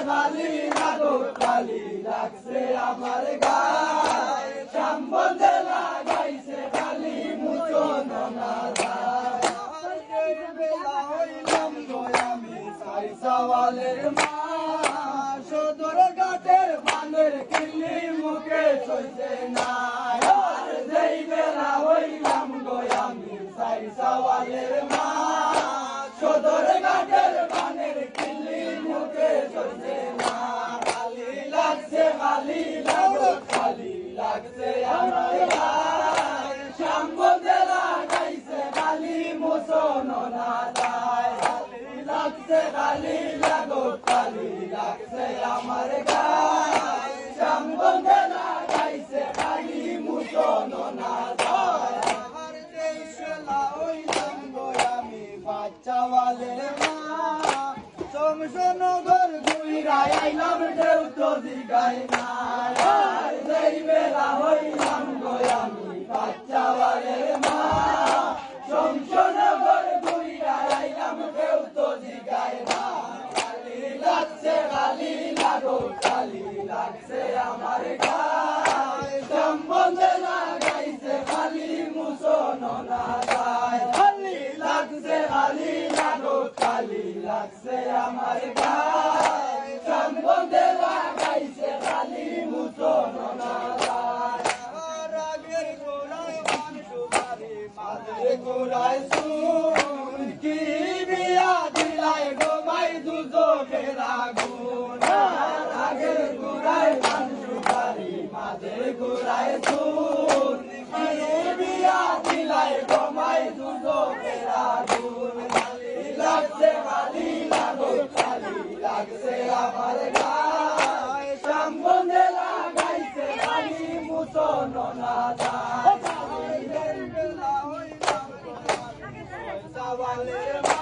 খালি লাগো খালি লাগছে আমার গায় শ্যাম বন্ধে লাগাইছে খালি মুচন না যায় বেলা হইলাম গো আমি সাই সওয়ালের মা সদর ঘাটের বানের কিল্লি মুখে চলছে না আর যেই বেলা হইলাম গো আমি সাই সওয়ালের মা সদর ঘাটের বানের কিল্লি মুখে চলছে না খালি লাগছে খালি লাগো খালি লাগছে আমার গায় শ্যাম বন্ধে লাগাইছে খালি মুচন না যায় খালি লাগছে খালি লাগো খালি লাগছে আমার গায় শ্যাম বন্ধে লাগাইছে খালি মুচন না যায় আমার দেশলা হইলাম গো আমি বাচ্চাওয়ালের মা শমশনগর ঘুইরা আইলাম ঢেউ তো দিগাই না আর যেই বেলা হইলাম গো আমি বাচ্চাওয়ালের মা শমশনগর ঘুইরা আইলাম ঢেউ তো দিগাই না খালি লাগছে খালি লাগো খালি লাগছে আমার গায় শ্যাম বন্ধে লাগাইছে খালি মুচন না যায় খালি লাগছে খালি লাগো খালি লাগছে আমার গায় শ্যাম বন্ধে লাগাইছে খালি মুচন না যায় রাগের গোড়ায় মাংস বাড়ি মাঝে গোড়ায় শুন কি বিয়া দিলাই গো মাই দুজকের আগুন রাগের গোড়ায় মাংস বাড়ি মাঝে গোড়ায় শুন কি বিয়া দিলাই গো মাই দুজকের আগুন খালি লাগছে খালি লাগো খালি লাগছে আমার গায় শ্যাম বন্ধে লাগাইছে খালি মুচন না যায় সওয়ালের মা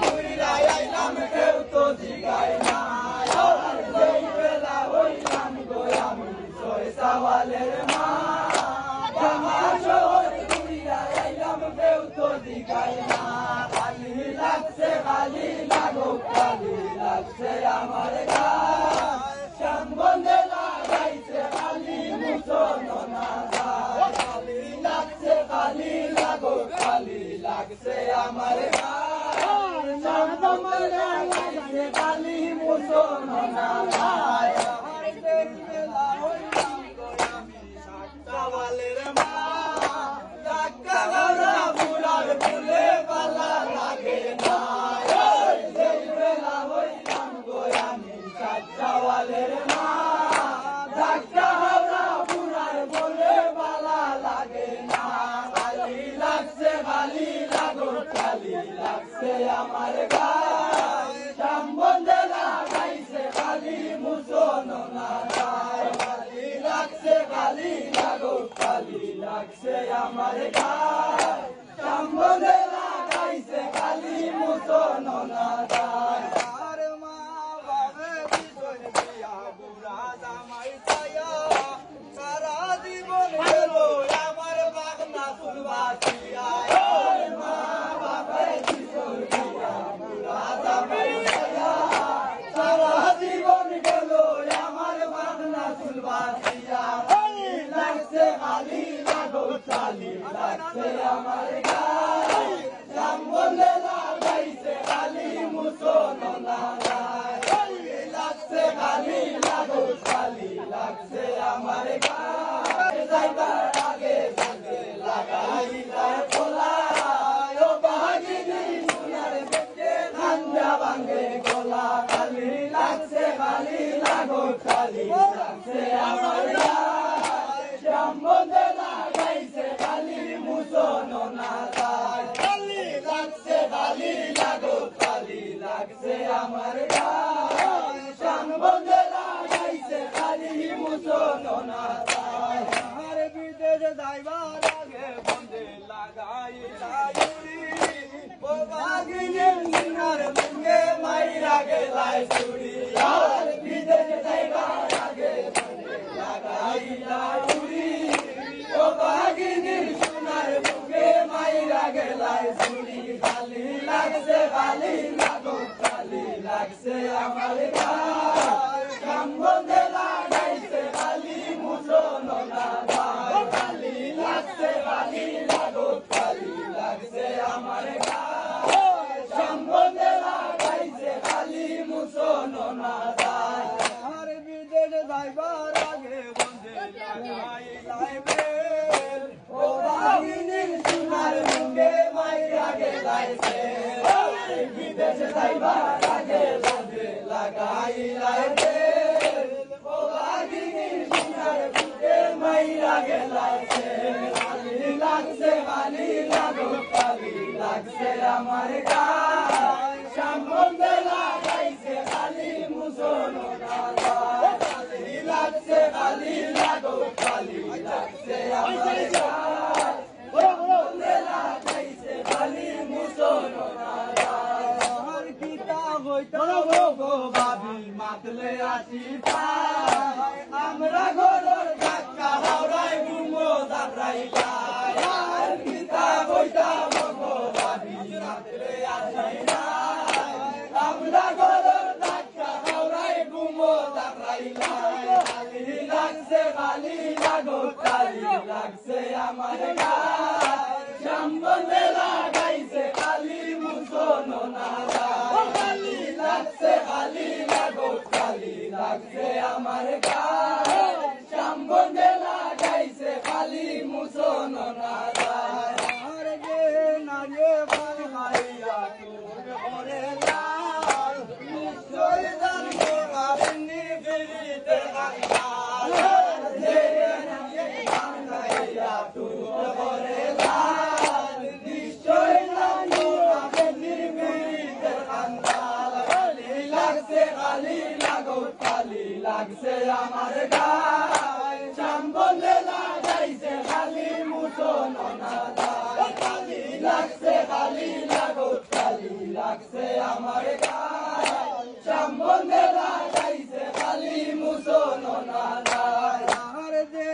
ঘুইরা আইলাম কেউ তো জিগায় না আর যেই বেলা হইলাম গো আমি সওয়ালের মা ঘুইরা আইলাম কেউ তো জিগায় না খালি লাগছে খালি লাগো খালি লাগছে আমার গায় শ্যাম বন্ধে লাগাইছে খালি মুচন না যায় খালি লাগছে খালি লাগো খালি লাগছে আমার গায় শ্যাম বন্ধে লাগাইছে খালি মুচন না যায় বেলা হইলাম গো আমি সওয়ালের মা ধাক্কা গড়া বুড়ার ফুলে পালা লাগে না যেই বেলা হইলাম গো আমি সওয়ালের মা ধাক্কা গড়া বুড়ার ফুলে পালা লাগে না খালি লাগছে খালি লাগো খালি লাগছে আমার গায় শ্যাম বন্ধে লাগাইছে খালি মুচন না যায় খালি লাগছে খালি লাগো খালি লাগছে আমার গায় শ্যাম বন্ধে লাগাইছে খালি মুচন না যায় আর মা বাবে বিজয় দিয়া বুড়া জামাই ছায়া সারা জীবন গেল আমার বাগনা ফুলবাসিয়া মা বাবে বিজয় দিয়া বুড়া জামাই ছায়া সারা জীবন গেল আমার বাগনা ফুলবাসিয়া লাগছে খালি লাগো খালি লাগছে আমার গায় শ্যাম বন্ধে লাগাইছে খালি মুচন না যায় লাগছে খালি লাগো খালি লাগছে আমার গায় যাইবার আগে বন্ধে লাগাই যায় খোলা ও বাহাগিনী সোনার বেটে ঠান্ডা ভাঙে গলা খালি লাগছে খালি লাগো খালি লাগছে আমার গায় শ্যাম বন্ধে লাগাইছে খালি মুচন না যায় খালি লাগছে খালি লাগো খালি লাগছে আমার গায় শ্যাম বন্ধে লাগাইছে খালি মুচন না যায় আর বিদেশে যাইবার আগে বন্ধে লাগাই লাইরি ও বাগিনী সোনার মুখে মাইরা গেলাই চুরি আর বিদেশে যাইবার আগে বন্ধে লাগাই লাইরি ও বাগিনী সোনার মুখে মাইরা গেলাই চুরি খালি লাগছে খালি লাগো খালি লাগছে আমার গায় সম্বন্ধে লাগাইছে খালি মুসন না ভাই খালি লাগছে খালি লাগো খালি লাগছে আমার গায় সম্বন্ধে লাগাইছে খালি মুসন না ভাই আর বিদেশ যাইবার আগে বন্ধে লাগাই লাইবে ও বাহিনীর সোনার মুঙ্গে মাইরা গেলাইছে বিদেশে যাইবার আগে বন্ধে লাগাই লাইবে ও বাহিনীর সোনার মুঙ্গে মাইরা গেলাইছে খালি লাগছে খালি লাগো খালি লাগছে আমার গায় সম্বন্ধে লাগাইছে খালি মুসন না খালি লাগছে খালি লাগো খালি লাগছে আমার গায় সম্বন্ধে লাগাইছে খালি মুসন না আর কিতা হইতো গো ভাবি মাতলে আসি পাই আমরা ঘরের ধাক্কা হাওড়ায় ঘুমো দাঁড়াই যায় আর কিতা হইতাম গো ভাবি মাতলে আসি পাই আমরা ঘরের ধাক্কা হাওড়ায় ঘুমো দাঁড়াই যায় খালি লাগছে খালি লাগো খালি লাগছে আমার গায় সম্বন্ধে লাগাইছে খালি মুসন না খালি লাগছে খালি লাগো খালি লাগছে আমার গায় সম্বন্ধে লাগাইছে খালি মুসন না আর যে নারে ভাইয়া তোর ঘরে লাল নিশ্চয় জানবো আপনি ফিরিতে আইলাল যে নারে ভাইয়া তোর ঘরে লাল নিশ্চয় জানবো আপনি ফিরিতে আইলাল খালি লাগছে খালি লাগো খালি লাগছে আমার গায় সম্বন্ধে লাগাইছে খালি মুসন না খালি লাগছে খালি লাগো খালি লাগছে আমার গায় সম্বন্ধে লাগাইছে খালি মুসন না আর যে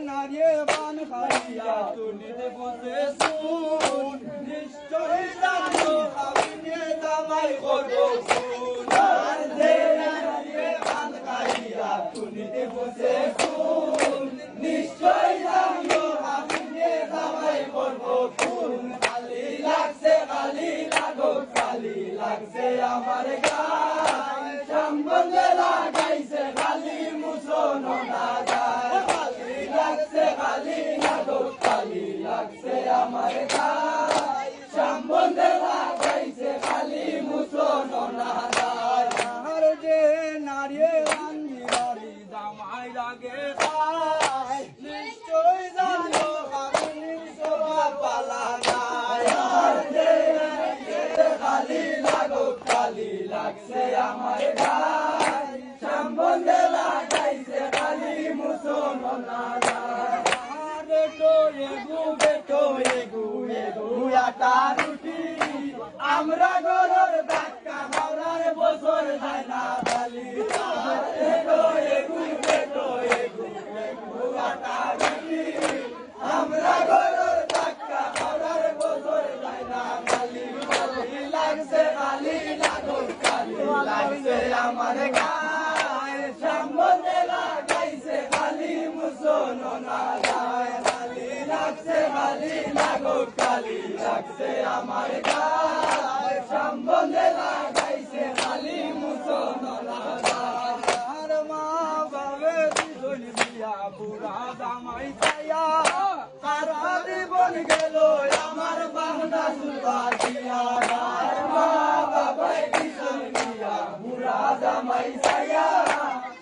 নারিয়ে পান খাইয়া তুলিতে বসে শুন নিশ্চয় জানো আপনি জামাই করবো শুন আর যে নারিয়ে পান খাইয়া তুলিতে বসে শুন নিশ্চয় জানো আপনি জামাই করবো শুন খালি লাগছে খালি লাগো খালি লাগছে আমার গায় সম্বন্ধে লাগাইছে খালি মুসন না খালি লাগছে খালি লাগো খালি লাগছে আমার গায় সম্বন্ধে লাগাইছে খালি মুসন না আর যে নারিয়ে রান্দি বাড়ি জামাই লাগে খায় নিশ্চয় জানো আপনি সবার পালা গায় আর যে খালি লাগো খালি লাগছে আমার গায় সম্বন্ধে লাগাইছে খালি মুসন না বেটো এগু আটা রুটি আমরা ঘরের ধাক্কা হাওড়ার বছর যায় না খালি বেটো এগু আটা রুটি আমরা ঘরের ধাক্কা হাওড়ার বছর যায় না খালি লাগছে খালি লাগো খালি লাগছে আমার গায় সম্বন্ধে লাগাইছে খালি মুসন না খালি লাগছে খালি লাগো খালি লাগছে আমার গায় সম্বন্ধে লাগাইছে খালি মুসন না আর মা বাবে দিল দিয়া বুড়া জামাই পাইয়া সারা জীবন গেল আমার বাংলা সুবা দিয়া মা বাবাই দিল দিয়া বুড়া জামাই পাইয়া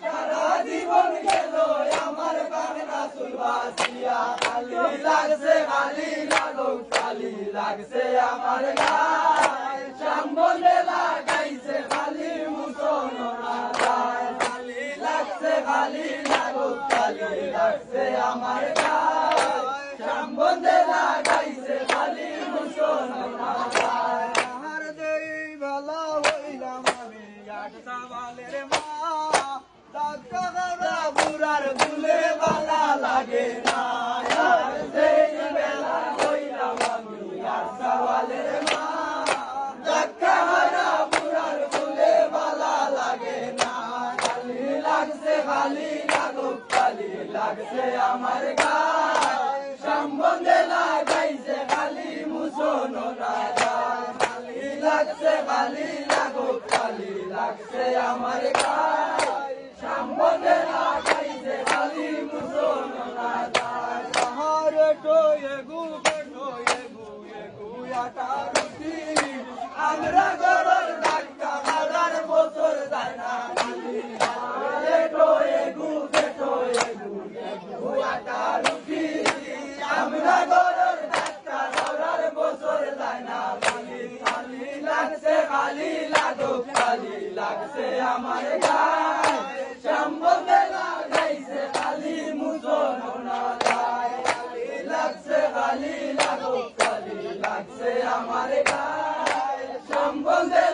সারা জীবন গেল আমার বাংলা সুবা দিয়া খালি লাগছে খালি লাগো খালি লাগছে আমার গায় সম্বন্ধে লাগাইছে খালি মুসন না খালি লাগছে খালি লাগো খালি লাগছে আমার গায় সম্বন্ধে লাগাইছে খালি মুসন না আর দেই ভালো হইলাম আমি একটা বালের মা ধাক্কা খাওয়া বুড়ার দুলে বালা লাগে না দেই বেলা হইলাম আমি একটা বালের মা ধাক্কা খাওয়া বুড়ার দুলে বালা লাগে লাগছে আমার গায় সম্বন্ধে লাগাইছে খালি মুসন খালি লাগছে খালি লাগুক খালি লাগছে আমার গায় সম্বন্ধে লাগাইছে খালি মুসন আমরা গরর ডাক্কা হাজার বছর যায় না আমরা গরর ডাক্কা হাজার বছর যায় না খালি লাগছে খালি লাগুক খালি লাগছে আমার গায় সম্বন্ধে লাগাইছে খালি মুসন খালি লাগছে খালি লাগুক খালি লাগছে আমার গায় সম্বন্ধে